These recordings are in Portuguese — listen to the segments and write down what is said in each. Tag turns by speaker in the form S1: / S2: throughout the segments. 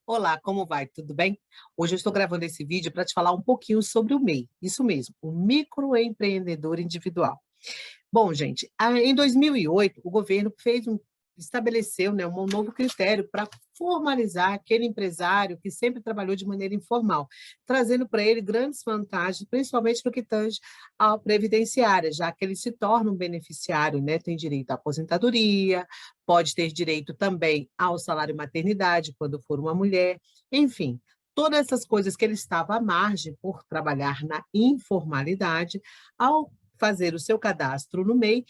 S1: Olá, como vai? Tudo bem? Hoje eu estou gravando esse vídeo para te falar um pouquinho sobre o MEI. Isso mesmo, o microempreendedor individual. Bom, gente, em 2008, o governo estabeleceu, né, um novo critério para formalizar aquele empresário que sempre trabalhou de maneira informal, trazendo para ele grandes vantagens, principalmente no que tange à previdenciária, já que ele se torna um beneficiário, né, tem direito à aposentadoria, pode ter direito também ao salário maternidade, quando for uma mulher, enfim, todas essas coisas que ele estava à margem por trabalhar na informalidade, ao fazer o seu cadastro no MEI,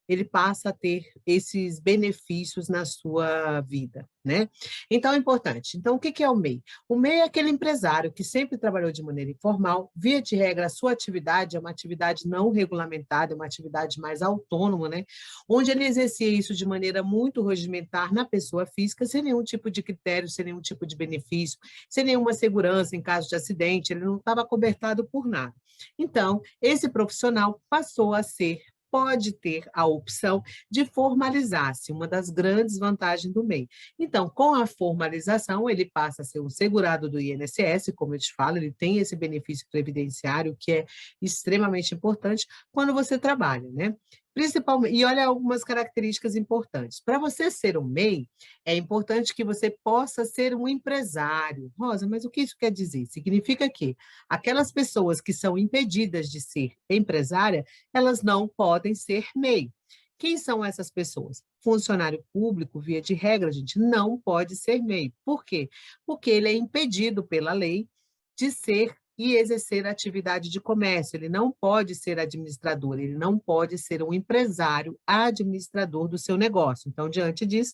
S1: ele passa a ter esses benefícios na sua vida, né? Então, é importante. Então, o que que é o MEI? O MEI é aquele empresário que sempre trabalhou de maneira informal, via de regra, a sua atividade é uma atividade não regulamentada, é uma atividade mais autônoma, né? Onde ele exercia isso de maneira muito rudimentar na pessoa física, sem nenhum tipo de critério, sem nenhum tipo de benefício, sem nenhuma segurança em caso de acidente, ele não estava cobertado por nada. Então, esse profissional passou a ser, pode ter a opção de formalizar-se, uma das grandes vantagens do MEI. Então, com a formalização, ele passa a ser um segurado do INSS, como eu te falo, ele tem esse benefício previdenciário, que é extremamente importante quando você trabalha, né? Principalmente, e olha algumas características importantes. Para você ser um MEI, é importante que você possa ser um empresário. Rosa, mas o que isso quer dizer? Significa que aquelas pessoas que são impedidas de ser empresária, elas não podem ser MEI. Quem são essas pessoas? Funcionário público, via de regra, gente, não pode ser MEI. Por quê? Porque ele é impedido pela lei de ser e exercer atividade de comércio. Ele não pode ser administrador, ele não pode ser um empresário administrador do seu negócio. Então, diante disso,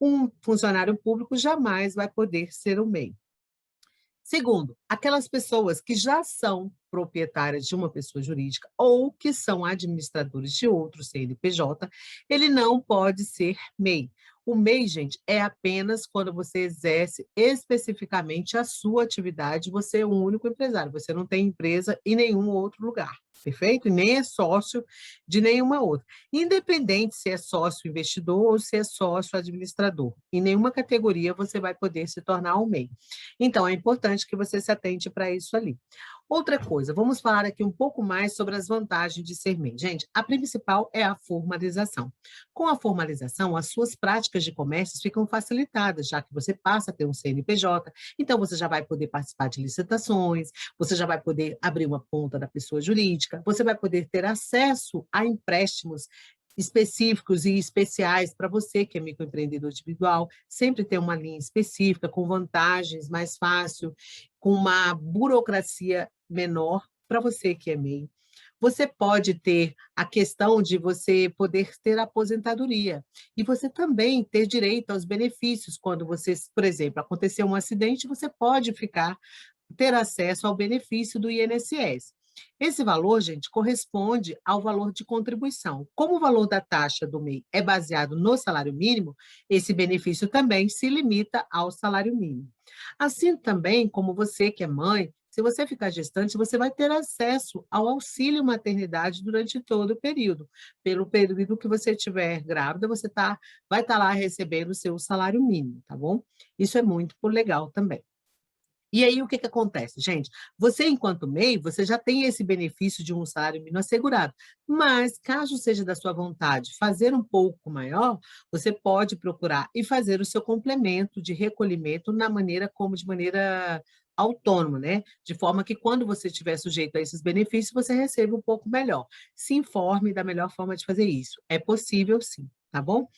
S1: um funcionário público jamais vai poder ser um MEI. Segundo, aquelas pessoas que já são proprietárias de uma pessoa jurídica ou que são administradores de outro CNPJ, ele não pode ser MEI. O MEI, gente, é apenas quando você exerce especificamente a sua atividade, você é o único empresário, você não tem empresa em nenhum outro lugar, perfeito? E nem é sócio de nenhuma outra. Independente se é sócio investidor ou se é sócio administrador, em nenhuma categoria você vai poder se tornar um MEI. Então, é importante que você se atente para isso ali. Outra coisa, vamos falar aqui um pouco mais sobre as vantagens de ser MEI. Gente, a principal é a formalização. Com a formalização, as suas práticas de comércio ficam facilitadas, já que você passa a ter um CNPJ, então você já vai poder participar de licitações, você já vai poder abrir uma conta da pessoa jurídica, você vai poder ter acesso a empréstimos específicos e especiais para você que é microempreendedor individual, sempre ter uma linha específica, com vantagens mais fácil, com uma burocracia menor para você que é MEI. Você pode ter a questão de você poder ter aposentadoria e você também ter direito aos benefícios quando você, por exemplo, aconteceu um acidente, você pode ter acesso ao benefício do INSS. Esse valor, gente, corresponde ao valor de contribuição. Como o valor da taxa do MEI é baseado no salário mínimo, esse benefício também se limita ao salário mínimo. Assim também, como você que é mãe, se você ficar gestante, você vai ter acesso ao auxílio maternidade durante todo o período. Pelo período que você estiver grávida, vai estar lá recebendo o seu salário mínimo, tá bom? Isso é muito legal também. E aí, o que que acontece, gente? Você, enquanto MEI, você já tem esse benefício de um salário mínimo assegurado, mas, caso seja da sua vontade fazer um pouco maior, você pode procurar e fazer o seu complemento de recolhimento de maneira autônoma, né? De forma que, quando você estiver sujeito a esses benefícios, você receba um pouco melhor. Se informe da melhor forma de fazer isso. É possível, sim, tá bom?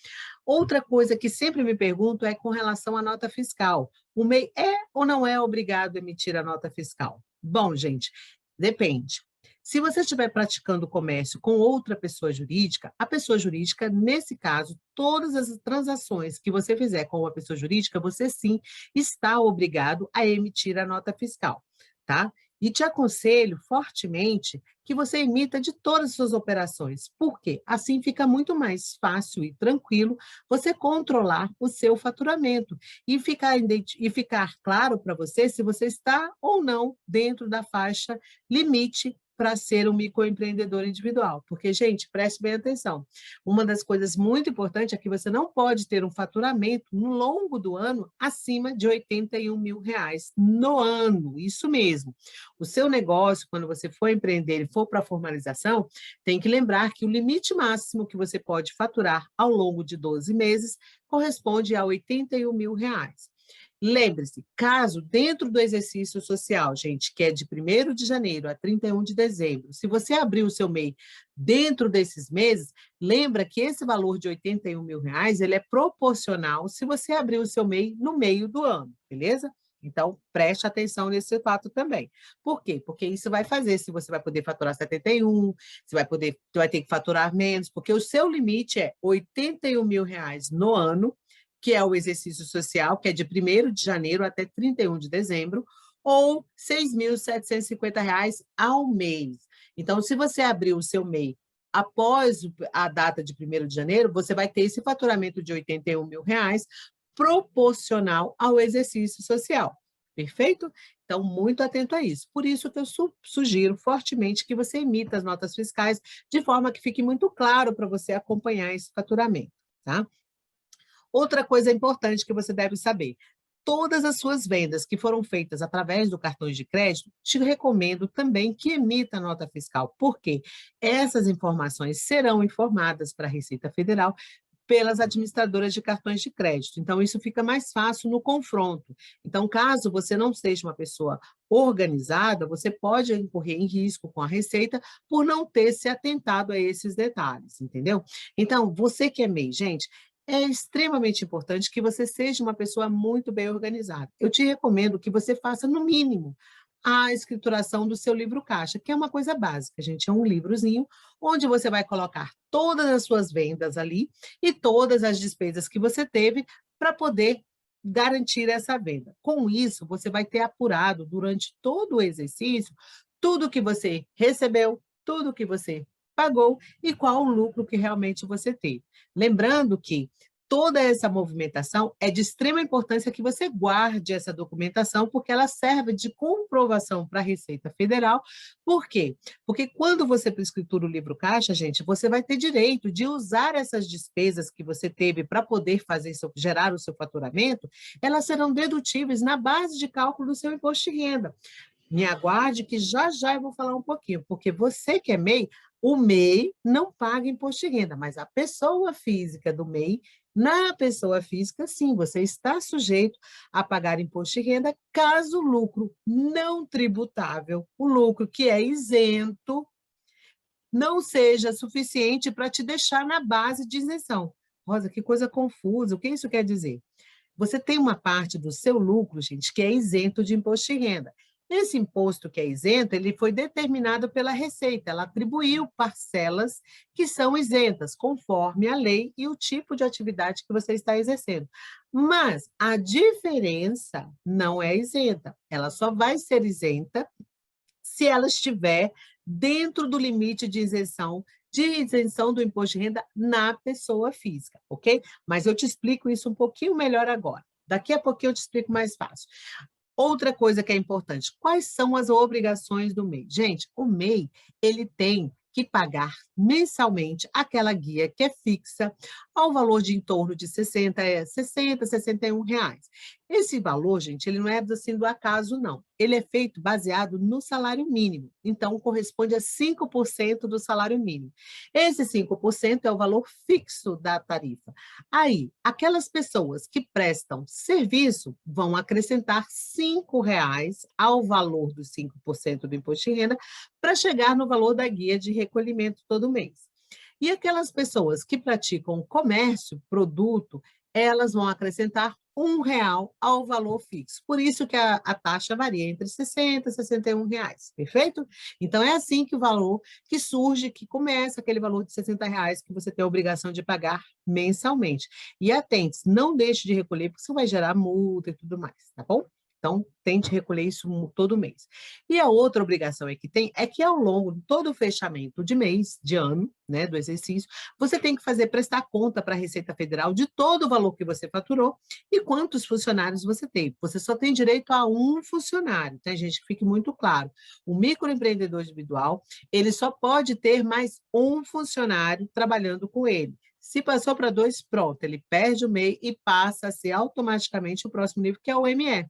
S1: Outra coisa que sempre me pergunto é com relação à nota fiscal. O MEI é ou não é obrigado a emitir a nota fiscal? Bom, gente, depende. Se você estiver praticando comércio com outra pessoa jurídica, a pessoa jurídica, nesse caso, todas as transações que você fizer com uma pessoa jurídica, você sim está obrigado a emitir a nota fiscal, tá? E te aconselho fortemente que você emita de todas as suas operações. Por quê? Assim fica muito mais fácil e tranquilo você controlar o seu faturamento e ficar claro para você se você está ou não dentro da faixa limite para ser um microempreendedor individual. Porque, gente, preste bem atenção. Uma das coisas muito importantes é que você não pode ter um faturamento no longo do ano acima de R$ 81.000 no ano. Isso mesmo. O seu negócio, quando você for empreender e for para a formalização, tem que lembrar que o limite máximo que você pode faturar ao longo de 12 meses corresponde a R$ 81.000. Lembre-se, caso dentro do exercício social, gente, que é de 1º de janeiro a 31 de dezembro, se você abrir o seu MEI dentro desses meses, lembra que esse valor de R$ 81.000, ele é proporcional se você abrir o seu MEI no meio do ano, beleza? Então, preste atenção nesse fato também. Por quê? Porque isso vai fazer se você vai poder faturar 71, você vai ter que faturar menos, porque o seu limite é R$ 81.000 no ano, que é o exercício social, que é de 1º de janeiro até 31 de dezembro, ou R$ 6.750 ao mês. Então, se você abrir o seu MEI após a data de 1º de janeiro, você vai ter esse faturamento de R$ 81.000 proporcional ao exercício social. Perfeito? Então, muito atento a isso. Por isso que eu sugiro fortemente que você emita as notas fiscais de forma que fique muito claro para você acompanhar esse faturamento, tá? Outra coisa importante que você deve saber, todas as suas vendas que foram feitas através do cartão de crédito, te recomendo também que emita a nota fiscal, porque essas informações serão informadas para a Receita Federal pelas administradoras de cartões de crédito. Então, isso fica mais fácil no confronto. Então, caso você não seja uma pessoa organizada, você pode incorrer em risco com a Receita por não ter se atentado a esses detalhes, entendeu? Então, você que é MEI, gente, é extremamente importante que você seja uma pessoa muito bem organizada. Eu te recomendo que você faça, no mínimo, a escrituração do seu livro caixa, que é uma coisa básica, gente, é um livrozinho onde você vai colocar todas as suas vendas ali e todas as despesas que você teve para poder garantir essa venda. Com isso, você vai ter apurado durante todo o exercício tudo que você recebeu, tudo que você pagou e qual o lucro que realmente você teve. Lembrando que toda essa movimentação é de extrema importância que você guarde essa documentação, porque ela serve de comprovação para a Receita Federal. Por quê? Porque quando você escritura o livro caixa, gente, você vai ter direito de usar essas despesas que você teve para poder gerar o seu faturamento, elas serão dedutíveis na base de cálculo do seu imposto de renda. Me aguarde que já já eu vou falar um pouquinho, porque você que é MEI, o MEI não paga imposto de renda, mas a pessoa física do MEI, na pessoa física, sim, você está sujeito a pagar imposto de renda caso o lucro não tributável, o lucro que é isento, não seja suficiente para te deixar na base de isenção. Rosa, que coisa confusa, o que isso quer dizer? Você tem uma parte do seu lucro, gente, que é isento de imposto de renda. Esse imposto que é isento, ele foi determinado pela Receita, ela atribuiu parcelas que são isentas, conforme a lei e o tipo de atividade que você está exercendo. Mas a diferença não é isenta, ela só vai ser isenta se ela estiver dentro do limite de isenção do imposto de renda na pessoa física, ok? Mas eu te explico isso um pouquinho melhor agora. Daqui a pouquinho eu te explico mais fácil. Outra coisa que é importante, quais são as obrigações do MEI? Gente, o MEI, ele tem que pagar mensalmente aquela guia que é fixa ao valor de em torno de 60, 61 reais. Esse valor, gente, ele não é assim do acaso, não. Ele é feito baseado no salário mínimo, então corresponde a 5% do salário mínimo. Esse 5% é o valor fixo da tarifa. Aí, aquelas pessoas que prestam serviço vão acrescentar R$ 5 ao valor dos 5% do imposto de renda para chegar no valor da guia de recolhimento todo mês. E aquelas pessoas que praticam comércio, produto, elas vão acrescentar R$ 1 ao valor fixo. Por isso que a taxa varia entre 60 e 61 reais, perfeito? Então, é assim que o valor que surge, que começa aquele valor de 60 reais que você tem a obrigação de pagar mensalmente. E atente, não deixe de recolher, porque isso vai gerar multa e tudo mais, tá bom? Então, tente recolher isso todo mês. E a outra obrigação é que tem, é que ao longo de todo o fechamento de mês, de ano, né, do exercício, você tem que prestar conta para a Receita Federal de todo o valor que você faturou e quantos funcionários você tem. Você só tem direito a um funcionário, tá, gente? Que fique muito claro. O microempreendedor individual, ele só pode ter mais um funcionário trabalhando com ele. Se passou para 2, pronto, ele perde o MEI e passa a ser automaticamente o próximo nível, que é o ME,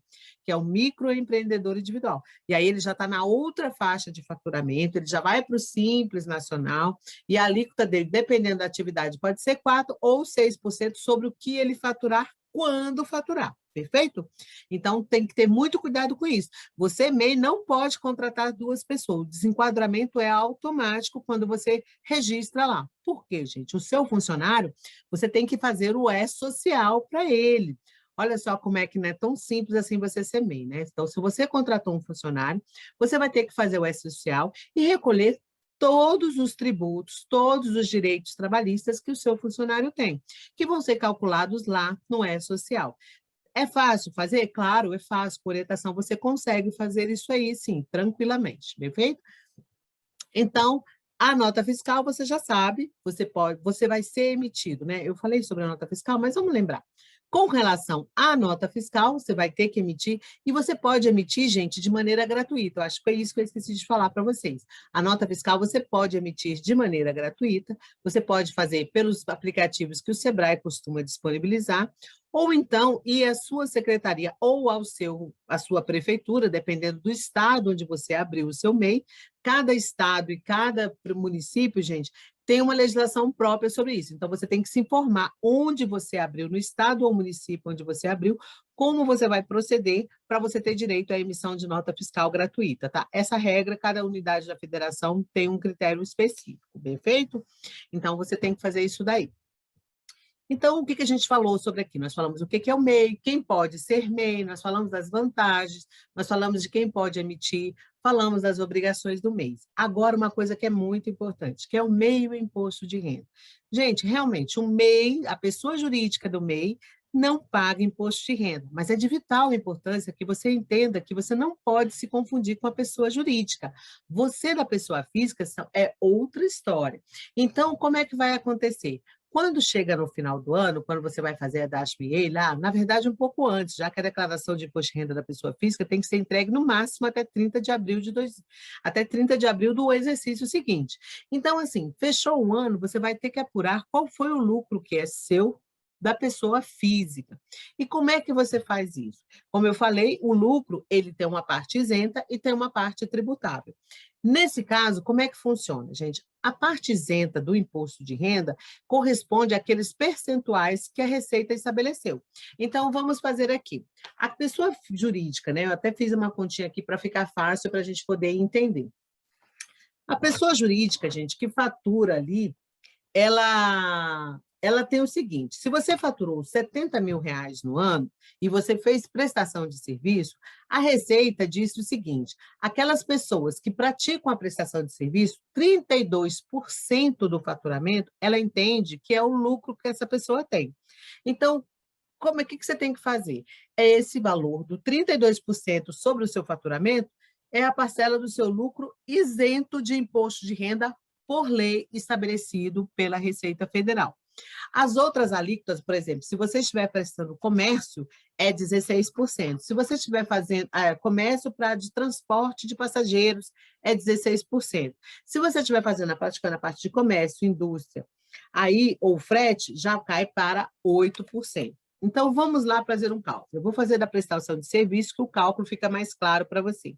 S1: que é o microempreendedor individual. E aí ele já está na outra faixa de faturamento, ele já vai para o Simples Nacional, e a alíquota dele, dependendo da atividade, pode ser 4% ou 6% sobre o que ele faturar quando faturar. Perfeito? Então, tem que ter muito cuidado com isso. Você, MEI, não pode contratar 2 pessoas. O desenquadramento é automático quando você registra lá. Por quê, gente? O seu funcionário, você tem que fazer o E-Social para ele. Olha só como é que não é tão simples assim você ser MEI, né? Então, se você contratou um funcionário, você vai ter que fazer o E-Social e recolher todos os tributos, todos os direitos trabalhistas que o seu funcionário tem, que vão ser calculados lá no E-Social. É fácil fazer? Claro, é fácil. Por orientação, você consegue fazer isso aí, sim, tranquilamente, perfeito? Então, a nota fiscal, você já sabe, você vai ser emitido, né? Eu falei sobre a nota fiscal, mas vamos lembrar. Com relação à nota fiscal, você vai ter que emitir, e você pode emitir, gente, de maneira gratuita. Eu acho que foi isso que eu esqueci de falar para vocês. A nota fiscal você pode emitir de maneira gratuita, você pode fazer pelos aplicativos que o Sebrae costuma disponibilizar, ou então ir à sua secretaria ou à sua prefeitura, dependendo do estado onde você abriu o seu MEI. Cada estado e cada município, gente, tem uma legislação própria sobre isso. Então, você tem que se informar onde você abriu, no estado ou município onde você abriu, como você vai proceder para você ter direito à emissão de nota fiscal gratuita, tá? Essa regra, cada unidade da federação tem um critério específico, perfeito? Então, você tem que fazer isso daí. Então, o que a gente falou sobre aqui? Nós falamos o que é o MEI, quem pode ser MEI, nós falamos das vantagens, nós falamos de quem pode emitir, falamos das obrigações do mês. Agora, uma coisa que é muito importante, que é o MEI e o imposto de renda. Gente, realmente, o MEI, a pessoa jurídica do MEI, não paga imposto de renda, mas é de vital importância que você entenda que você não pode se confundir com a pessoa jurídica. Você, da pessoa física, é outra história. Então, como é que vai acontecer? Quando chega no final do ano, quando você vai fazer a DASH-MIEI lá, na verdade, um pouco antes, já que a declaração de imposto de renda da pessoa física tem que ser entregue no máximo até 30 de abril até 30 de abril do exercício seguinte. Então, assim, fechou o ano, você vai ter que apurar qual foi o lucro que é seu da pessoa física. E como é que você faz isso? Como eu falei, o lucro, ele tem uma parte isenta e tem uma parte tributável. Nesse caso, como é que funciona, gente? A parte isenta do imposto de renda corresponde àqueles percentuais que a Receita estabeleceu. Então, vamos fazer aqui. A pessoa jurídica, né? Eu até fiz uma continha aqui para ficar fácil para a gente poder entender. A pessoa jurídica, gente, que fatura ali, ela tem o seguinte: se você faturou R$ 70.000 no ano e você fez prestação de serviço, a Receita diz o seguinte: aquelas pessoas que praticam a prestação de serviço, 32% do faturamento, ela entende que é o lucro que essa pessoa tem. Então, como é que você tem que fazer? É esse valor do 32% sobre o seu faturamento, é a parcela do seu lucro isento de imposto de renda por lei estabelecido pela Receita Federal. As outras alíquotas, por exemplo, se você estiver prestando comércio, é 16%. Se você estiver fazendo comércio de transporte de passageiros, é 16%. Se você estiver praticando a parte de comércio, indústria, aí, ou frete, já cai para 8%. Então, vamos lá fazer um cálculo. Eu vou fazer da prestação de serviço, que o cálculo fica mais claro para você.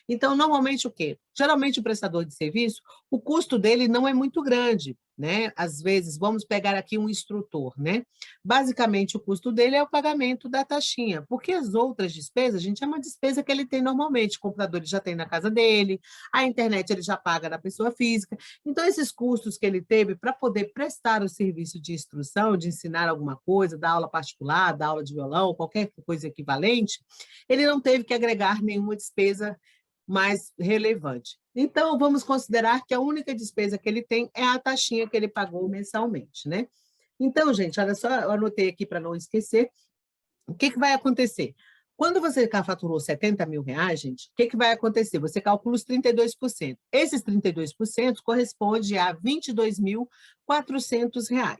S1: Então, normalmente o quê? Geralmente o prestador de serviço, o custo dele não é muito grande, né? Às vezes, vamos pegar aqui um instrutor, né? Basicamente, o custo dele é o pagamento da taxinha, porque as outras despesas, gente, é uma despesa que ele tem normalmente, o computador ele já tem na casa dele, a internet ele já paga da pessoa física. Então, esses custos que ele teve para poder prestar o serviço de instrução, de ensinar alguma coisa, dar aula particular, dar aula de violão, qualquer coisa equivalente, ele não teve que agregar nenhuma despesa mais relevante. Então, vamos considerar que a única despesa que ele tem é a taxinha que ele pagou mensalmente, né? Então, gente, olha só, eu anotei aqui para não esquecer. O que vai acontecer? Quando você faturou R$ 70.000, gente, o que, que vai acontecer? Você calcula os 32%. Esses 32% corresponde a R$ 22.400.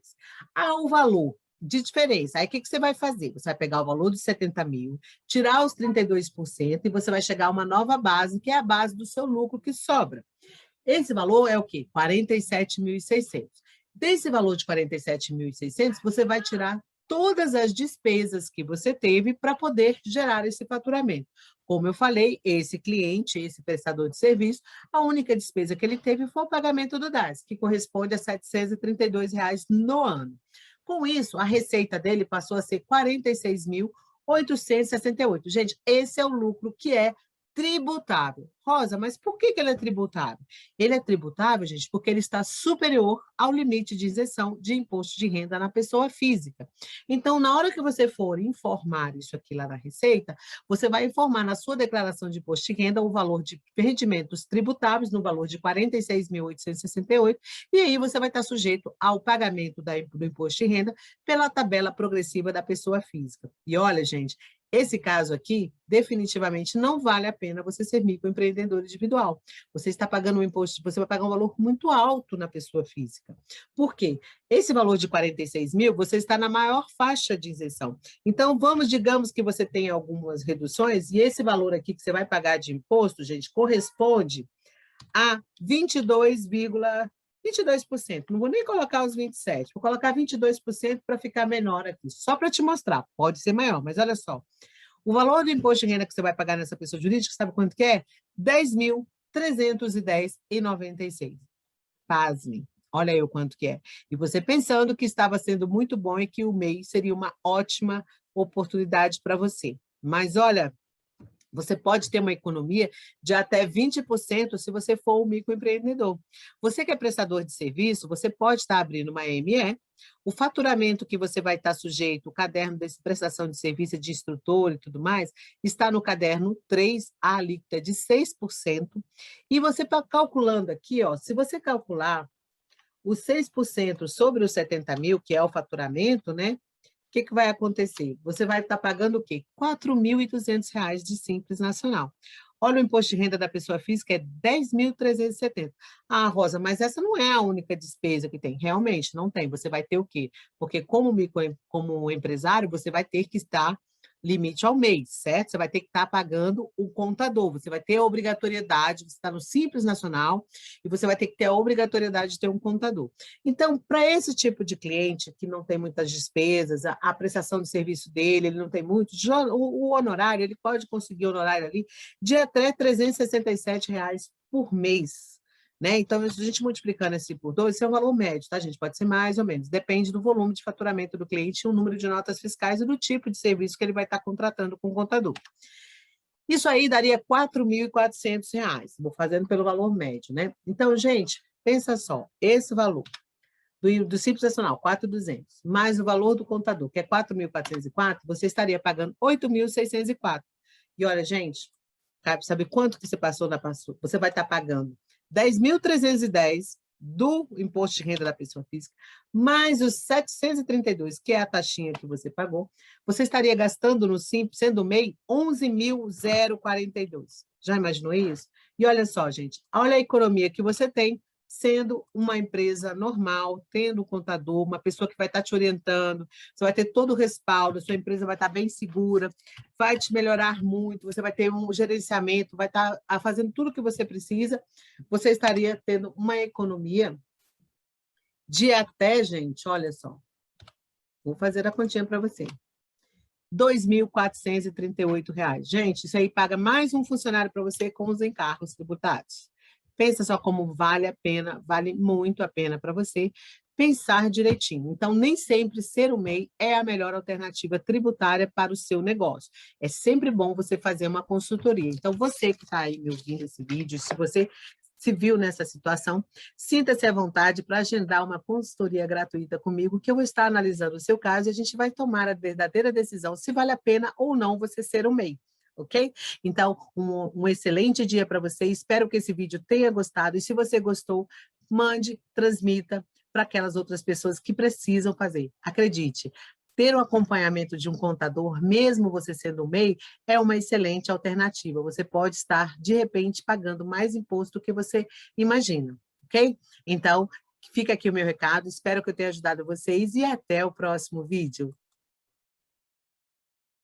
S1: O valor de diferença, aí o que, que você vai fazer? Você vai pegar o valor de 70 mil, tirar os 32% e você vai chegar a uma nova base, que é a base do seu lucro que sobra. Esse valor é o quê? 47.600. Desse valor de 47.600, você vai tirar todas as despesas que você teve para poder gerar esse faturamento. Como eu falei, esse cliente, esse prestador de serviço, a única despesa que ele teve foi o pagamento do DAS, que corresponde a R$ 732 no ano. Com isso, a receita dele passou a ser 46.868. Gente, esse é o lucro que é tributável. Rosa, mas por que ele é tributável? Ele é tributável, gente, porque ele está superior ao limite de isenção de imposto de renda na pessoa física. Então, na hora que você for informar isso aqui lá na Receita, você vai informar na sua declaração de imposto de renda o valor de rendimentos tributáveis no valor de 46.868, e aí você vai estar sujeito ao pagamento do imposto de renda pela tabela progressiva da pessoa física. E olha, gente, esse caso aqui, definitivamente, não vale a pena você ser microempreendedor individual. Você está pagando um imposto, você vai pagar um valor muito alto na pessoa física. Por quê? Esse valor de 46 mil, você está na maior faixa de isenção. Então, digamos que você tem algumas reduções, e esse valor aqui que você vai pagar de imposto, gente, corresponde a 22%. Não vou nem colocar os 27%, vou colocar 22% para ficar menor aqui, só para te mostrar. Pode ser maior, mas olha só. O valor do imposto de renda que você vai pagar nessa pessoa jurídica, sabe quanto que é? R$ 10.310,96. Pasme. Olha aí o quanto que é. E você pensando que estava sendo muito bom e que o MEI seria uma ótima oportunidade para você. Mas olha, você pode ter uma economia de até 20% se você for um microempreendedor. Você que é prestador de serviço, você pode estar abrindo uma ME, o faturamento que você vai estar sujeito, o caderno de prestação de serviço de instrutor e tudo mais, está no caderno 3, a alíquota de 6%, e você está calculando aqui, ó, se você calcular os 6% sobre os 70 mil, que é o faturamento, né? O que, que vai acontecer? Você vai estar pagando o quê? R$ 4.200 de Simples Nacional. Olha, o imposto de renda da pessoa física é 10.370. Ah, Rosa, mas essa não é a única despesa que tem. Realmente, não tem. Você vai ter o quê? Porque como empresário, você vai ter que estar limite ao mês, certo? Você vai ter que estar pagando o contador, você vai ter a obrigatoriedade, você está no Simples Nacional, e você vai ter que ter a obrigatoriedade de ter um contador. Então, para esse tipo de cliente que não tem muitas despesas, a prestação de serviço dele, ele não tem muito, o honorário, ele pode conseguir honorário ali de até R$ 367 por mês. Né? Então, a gente multiplicando esse por 2, esse é o valor médio, tá, gente? Pode ser mais ou menos, depende do volume de faturamento do cliente, o número de notas fiscais e do tipo de serviço que ele vai estar contratando com o contador. Isso aí daria R$ 4.400, vou fazendo pelo valor médio, né? Então, gente, pensa só, esse valor do Simples Nacional, 4.200, mais o valor do contador, que é 4.404, você estaria pagando 8.604. E olha, gente, sabe quanto que você passou na passou? Você vai estar pagando 10.310 do imposto de renda da pessoa física, mais os 732, que é a taxinha que você pagou, você estaria gastando no Simples, sendo o MEI, 11.042. Já imaginou isso? E olha só, gente, olha a economia que você tem sendo uma empresa normal, tendo um contador, uma pessoa que vai estar te orientando, você vai ter todo o respaldo, a sua empresa vai estar bem segura, vai te melhorar muito, você vai ter um gerenciamento, vai estar fazendo tudo o que você precisa, você estaria tendo uma economia de até, gente, olha só, vou fazer a continha para você. R$ 2.438. Gente, isso aí paga mais um funcionário para você com os encargos tributários. Pensa só como vale a pena, vale muito a pena para você pensar direitinho. Então, nem sempre ser o MEI é a melhor alternativa tributária para o seu negócio. É sempre bom você fazer uma consultoria. Então, você que está aí me ouvindo esse vídeo, se você se viu nessa situação, sinta-se à vontade para agendar uma consultoria gratuita comigo, que eu vou estar analisando o seu caso e a gente vai tomar a verdadeira decisão se vale a pena ou não você ser o MEI. Ok? Então, um excelente dia para você. Espero que esse vídeo tenha gostado. E se você gostou, mande, transmita para aquelas outras pessoas que precisam fazer. Acredite, ter o acompanhamento de um contador, mesmo você sendo um MEI, é uma excelente alternativa. Você pode estar, de repente, pagando mais imposto do que você imagina, ok? Então, fica aqui o meu recado, espero que eu tenha ajudado vocês e até o próximo vídeo.